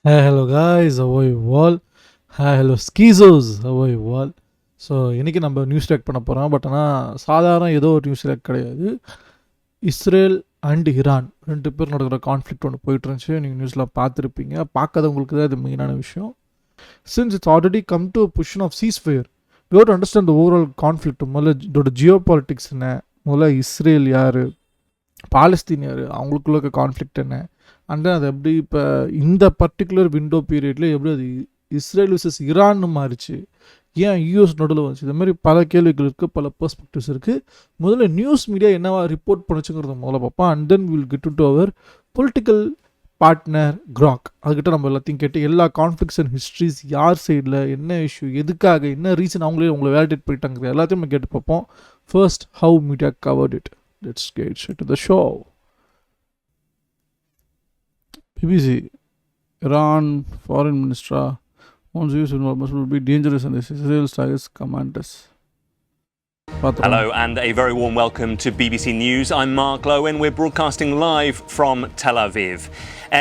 Hi, hello guys, how are you all? Hi, hello schizos, how are you all? So இன்றைக்கி நம்ம news rack பண்ண போகிறோம். But ஆனால் சாதாரண ஏதோ ஒரு நியூஸ் ரேக் கிடையாது. இஸ்ரேல் அண்ட் ஈரான் ரெண்டு பேர் நடக்கிற கான்ஃப்ளிக்ட் ஒன்று போயிட்டு இருந்துச்சு. நீங்கள் நியூஸில் பார்த்துருப்பீங்க. பார்க்காதவங்களுக்கு தான் இது மெயினான விஷயம். Since it's already come to position of ceasefire, we have to understand the overall conflict. முதல்ல இதோட ஜியோ பாலிட்டிக்ஸ் என்ன, முதல்ல இஸ்ரேல் யார், பாலஸ்தீன் யார், அவங்களுக்குள்ள இருக்க கான்ஃப்ளிக்ட் என்ன, அண்ட் அது எப்படி இப்போ இந்த பர்டிகுலர் விண்டோ பீரியடில் எப்படி அது இஸ்ரேல் விசஸ் ஈரான்னு மாறிச்சு, ஏன் யூஎஸ் நடுவில் வந்துச்சு, இது மாதிரி பல கேள்விகள் இருக்குது, பல பெர்ஸ்பெக்டிவ்ஸ் இருக்குது. முதல்ல நியூஸ் மீடியா என்னவா ரிப்போர்ட் பண்ணுச்சுங்கிறத முதல்ல பார்ப்போம். And then will get to our political partner crack. அதுக்கிட்ட நம்ம எல்லாத்தையும் கேட்டு எல்லா கான்ஃப்ளிக்ஸ் அண்ட் ஹிஸ்ட்ரிஸ், யார் சைடில் என்ன இஷ்யூ, எதுக்காக, என்ன ரீசன் உங்களை வேலிடேட் பண்ணிட்டாங்க, எல்லாத்தையும் நம்ம கேட்டு பார்ப்போம். First, how media covert it. Let's get straight to the show. BBC, Iran Foreign Minister wants use information will be dangerous and Israel strikes commanders. Hello and a very warm welcome to BBC News. I'm Mark Lowen. We're broadcasting live from Tel Aviv.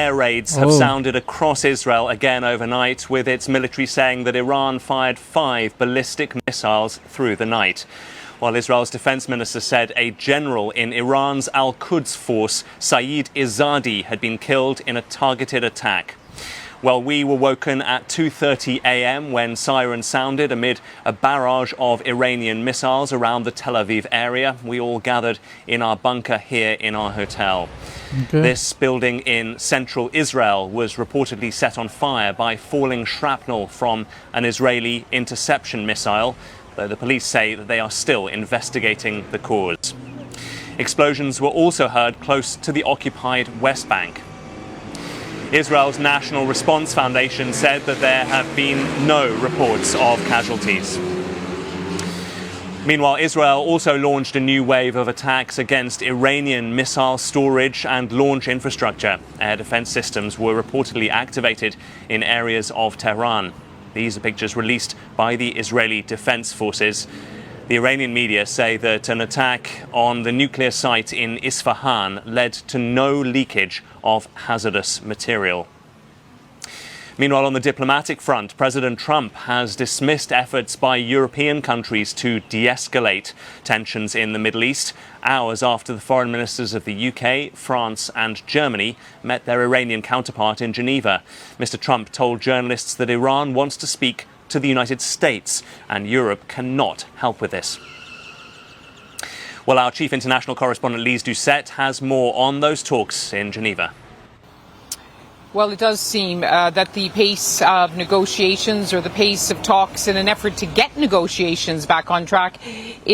Air raids have sounded across Israel again overnight, with its military saying that Iran fired 5 ballistic missiles through the night. While Israel's defense minister said a general in Iran's Al-Quds force, Saeed Izzadi, had been killed in a targeted attack. Well, we were woken at 2:30 a.m. when sirens sounded amid a barrage of Iranian missiles around the Tel Aviv area. We all gathered in our bunker here in our hotel. Okay. This building in central Israel was reportedly set on fire by falling shrapnel from an Israeli interception missile, though the police say that they are still investigating the cause. Explosions were also heard close to the occupied West Bank. Israel's National Response Foundation said that there have been no reports of casualties. Meanwhile, Israel also launched a new wave of attacks against Iranian missile storage and launch infrastructure. Air defense systems were reportedly activated in areas of Tehran. These are pictures released by the Israeli Defense Forces. The Iranian media say that an attack on the nuclear site in Isfahan led to no leakage of hazardous material. Meanwhile, on the diplomatic front, President Trump has dismissed efforts by European countries to de-escalate tensions in the Middle East, hours after the foreign ministers of the UK, France and Germany met their Iranian counterpart in Geneva. Mr. Trump told journalists that Iran wants to speak to the United States and Europe cannot help with this. Well, our chief international correspondent Lise Doucette has more on those talks in Geneva. Well, it does seem that the pace of negotiations or the pace of talks in an effort to get negotiations back on track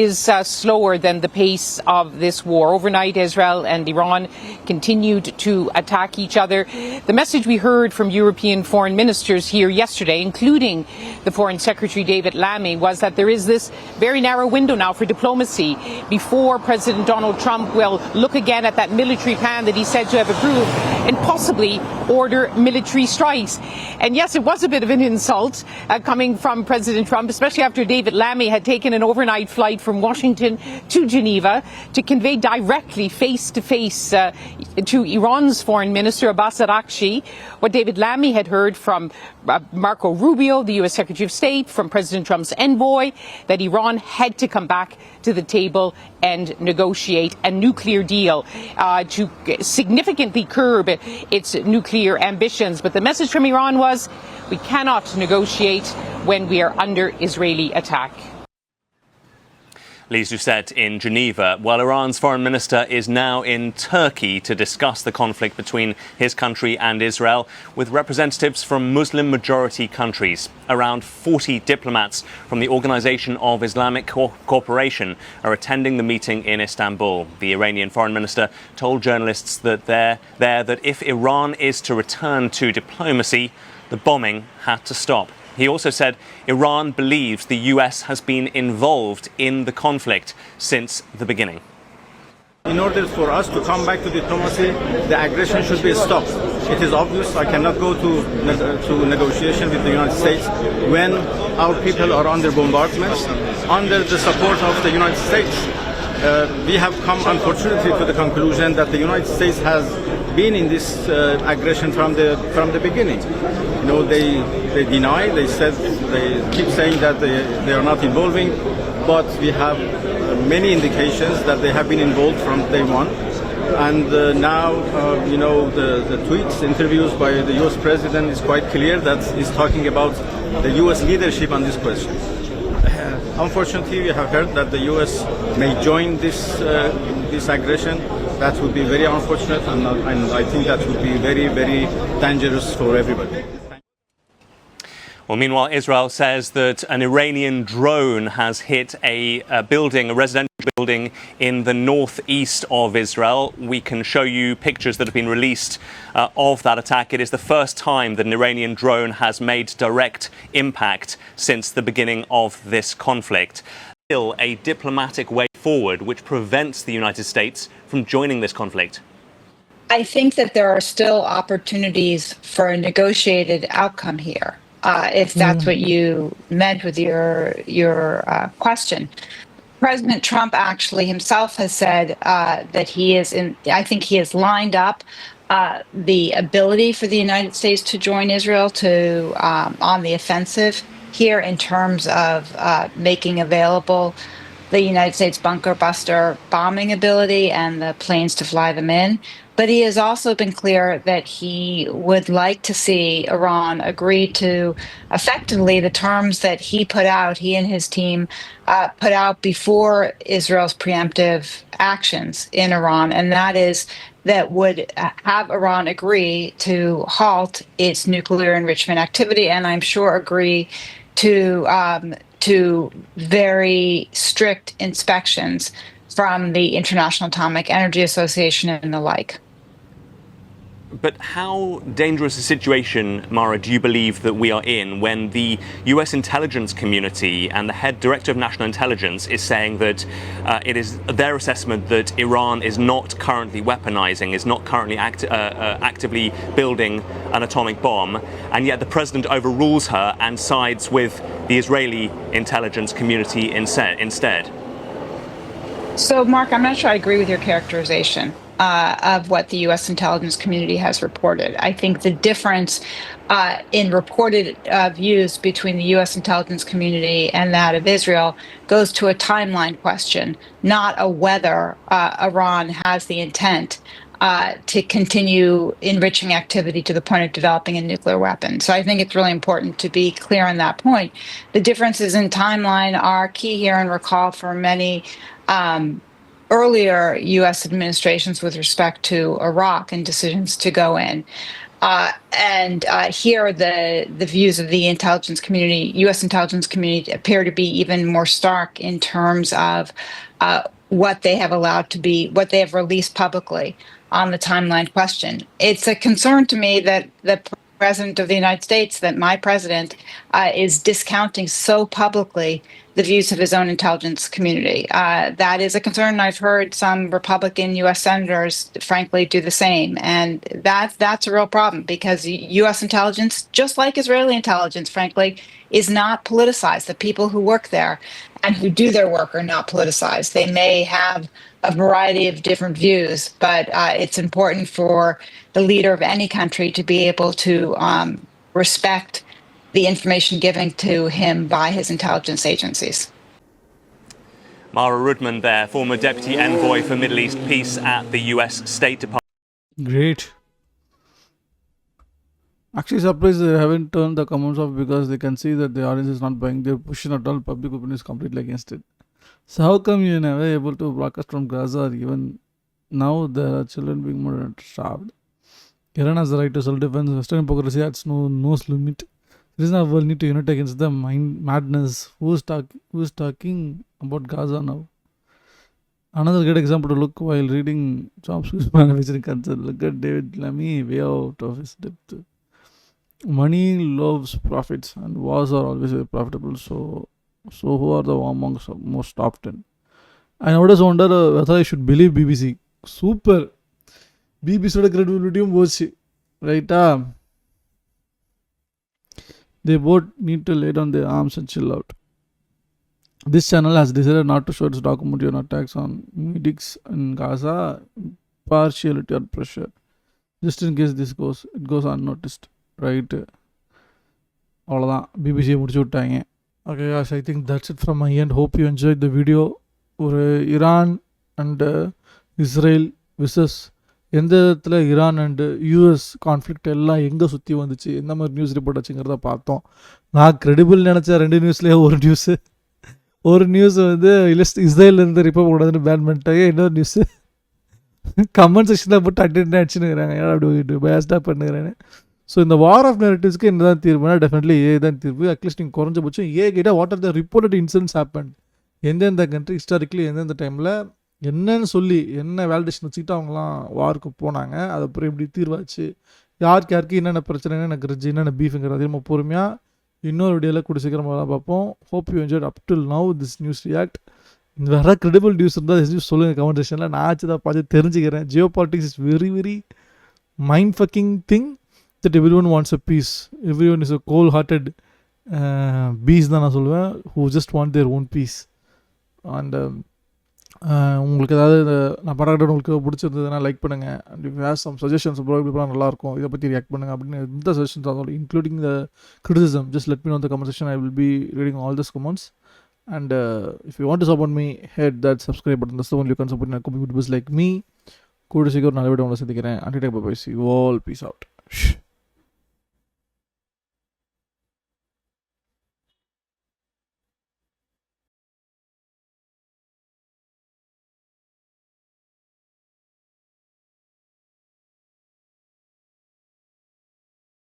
is slower than the pace of this war. Overnight, Israel and Iran continued to attack each other. The message we heard from European foreign ministers here yesterday, including the Foreign Secretary David Lammy, was that there is this very narrow window now for diplomacy before President Donald Trump will look again at that military plan that he said to have approved and possibly order military strikes. And yes, it was a bit of an insult coming from President Trump, especially after David Lammy had taken an overnight flight from Washington to Geneva to convey directly face-to-face to Iran's foreign minister Abbas Araghchi what David Lammy had heard from Marco Rubio, the U.S. Secretary of State, from President Trump's envoy, that Iran had to come back to the table and negotiate a nuclear deal to significantly curb its nuclear ambitions. But the message from Iran was, we cannot negotiate when we are under Israeli attack. Lise Doucette in Geneva. While Iran's foreign minister is now in Turkey to discuss the conflict between his country and Israel with representatives from Muslim-majority countries. Around 40 diplomats from the Organization of Islamic Cooperation are attending the meeting in Istanbul. The Iranian foreign minister told journalists that that if Iran is to return to diplomacy, the bombing had to stop. He also said Iran believes the US has been involved in the conflict since the beginning. In order for us to come back to diplomacy, the aggression should be stopped. It is obvious I cannot go to negotiation with the United States when our people are under bombardment, under the support of the United States. We have come, unfortunately, to the conclusion that the United States has been in this aggression from the beginning. You know, they deny. They keep saying that they are not involving, but we have many indications that they have been involved from day one. And now, you know, the tweets, interviews by the U.S. president is quite clear that he's talking about the U.S. leadership on this question. Unfortunately, we have heard that the U.S. may join this aggression. That would be very unfortunate, and I think that would be very, very dangerous for everybody. Well, meanwhile, Israel says that an Iranian drone has hit a residential building in the northeast of Israel. We can show you pictures that have been released of that attack. It is the first time that an Iranian drone has made direct impact since the beginning of this conflict. Still, a diplomatic way forward which prevents the United States from joining this conflict. I think that there are still opportunities for a negotiated outcome here. If that's what you meant with your question. President Trump actually himself has said that I think he has lined up the ability for the United States to join Israel on the offensive here in terms of making available the United States bunker buster bombing ability and the planes to fly them in. But he has also been clear that he would like to see Iran agree to effectively the terms that he and his team put out before Israel's preemptive actions in Iran. And that is that would have Iran agree to halt its nuclear enrichment activity, and I'm sure agree to very strict inspections from the International Atomic Energy Association and the like. But how dangerous a situation, Mara, do you believe that we are in when the US intelligence community and the head director of national intelligence is saying that it is their assessment that Iran is not currently weaponizing, is not currently actively building an atomic bomb, and yet the president overrules her and sides with the Israeli intelligence community instead? So, Mark, I'm not sure I agree with your characterization of what the U.S. intelligence community has reported. I think the difference in reported views between the U.S. intelligence community and that of Israel goes to a timeline question, not a whether Iran has the intent to continue enriching activity to the point of developing a nuclear weapon. So I think it's really important to be clear on that point. The differences in timeline are key here, and recall for many earlier U.S. administrations with respect to Iraq and decisions to go in. And here the views of the intelligence community, U.S. intelligence community, appear to be even more stark in terms of what they have released publicly on the timeline question. It's a concern to me that the President of the United States, that my president, is discounting so publicly the views of his own intelligence community. That is a concern. I've heard some Republican U.S. senators, frankly, do the same. And that's a real problem, because U.S. intelligence, just like Israeli intelligence, frankly, is not politicized. The people who work there and who do their work are not politicized. They may have a variety of different views, but it's important for the leader of any country to be able to respect the information given to him by his intelligence agencies. Mara Rudman there, former Deputy Envoy for Middle East Peace at the US State Department. Great. Actually surprised they haven't turned the comments off, because they can see that the audience is not buying their pushing at all. Public opinion is completely against it. So how come you're never able to broadcast from Gaza, or even now there are children being murdered, starved? Iran has the right to self-defense. Western hypocrisy has no limit. There is no world need to unite against the madness. Who's talking about Gaza now? Another great example to look while reading Chomsky's manufacturing concern. Look at David Lammy, way out of his depth. Money loves profits, and wars are always very profitable. So who are the amongst most top 10? I nowadays wonder whether I should believe BBC. Super. BBC credibility போச்சு ரைட்டா. They both need to lay down their arms and chill out. This channel has decided not to show its documentary on attacks on medics in Gaza, partiality or pressure. Just in case this it goes unnoticed. Right, அவ்வளோதான், பிபிசியை முடிச்சு விட்டாங்க. Okay guys, I think that's it from my end. Hope you enjoyed the video. ஒரு Iran and Israel versus எந்த இடத்துல Iran and US conflict எல்லாம் எங்கே சுற்றி வந்துச்சு, எந்த மாதிரி நியூஸ் ரிப்போர்ட் வச்சுங்கிறத பார்த்தோம். நான் க்ரெடிபிள் நினச்ச 2 நியூஸ்லேயே ஒரு நியூஸ் வந்து இஸ்ரேலேருந்து ரிப்போர்ட் கூடாதுன்னு பேன் பண்ணிட்டாங்க. இன்னொரு நியூஸு கமெண்ட் செக்ஷனில் போட்டு அடிச்சுன்னுங்கிறாங்க, ஏன்னா அப்படி பேஸ்டாக பண்ணுகிறேன்னு. ஸோ இந்த வார் ஆஃப் நேரட்டிவ்ஸ்க்கு என்ன தான் தீர்வுனா டெஃபினெட்லி ஏ தான் தீர்வு. அட்லீஸ்ட் நீங்கள் குறைஞ்சபட்சம் ஏ கேட்டால் what are the reported incidents happen, எந்தெந்த கண்ட்ரி ஹிஸ்டாரிக்கலி எந்தெந்த டைமில் என்னன்னு சொல்லி என்ன வேலிடேஷன் வச்சுக்கிட்டு அவங்களாம் வாருக்கு போனாங்க, அது அப்புறம் எப்படி தீர்வாச்சு, யாருக்கு என்னென்ன பிரச்சனை, என்ன கிரிட்ஜ், என்னென்ன பீஃபுங்கிறது அதிகமாக பொறுமையாக இன்னொரு வீடியோவில் கூட சீக்கிரமாக தான் பார்ப்போம். Hope you enjoyed up till now this news react. வேறு கிரெடிபிள் நியூஸ் இருந்தால் நியூஸ் சொல்லுங்கள் கமெண்ட் செக்ஷனில், நான் ஆச்சு தான் பார்த்து தெரிஞ்சுக்கிறேன். Jio politics is very very mind fucking thing that everyone wants a peace. Everyone is a cold-hearted beast தான் நான் சொல்லுவேன், who just want their own peace. And உங்களுக்கு ஏதாவது நான் படம் உங்களுக்கு பிடிச்சிருந்ததுன்னா லைக் பண்ணுங்கள். And if has some suggestions bro இப்படி பண்ணால் நல்லாயிருக்கும், இதை பற்றி ரியாக்ட் பண்ணுங்கள் அப்படின்னு எந்த சஜஷன்ஸ் ஆகும், including the criticism, just let me no the comment section. I will be reading all this comments. And if you want to support me, hit that subscribe button. That's the only you can support my community like me. கூட சீக்கிரம் நல்ல video உங்களை சந்திக்கிறேன். Until then, bye bye. See you all. Peace out.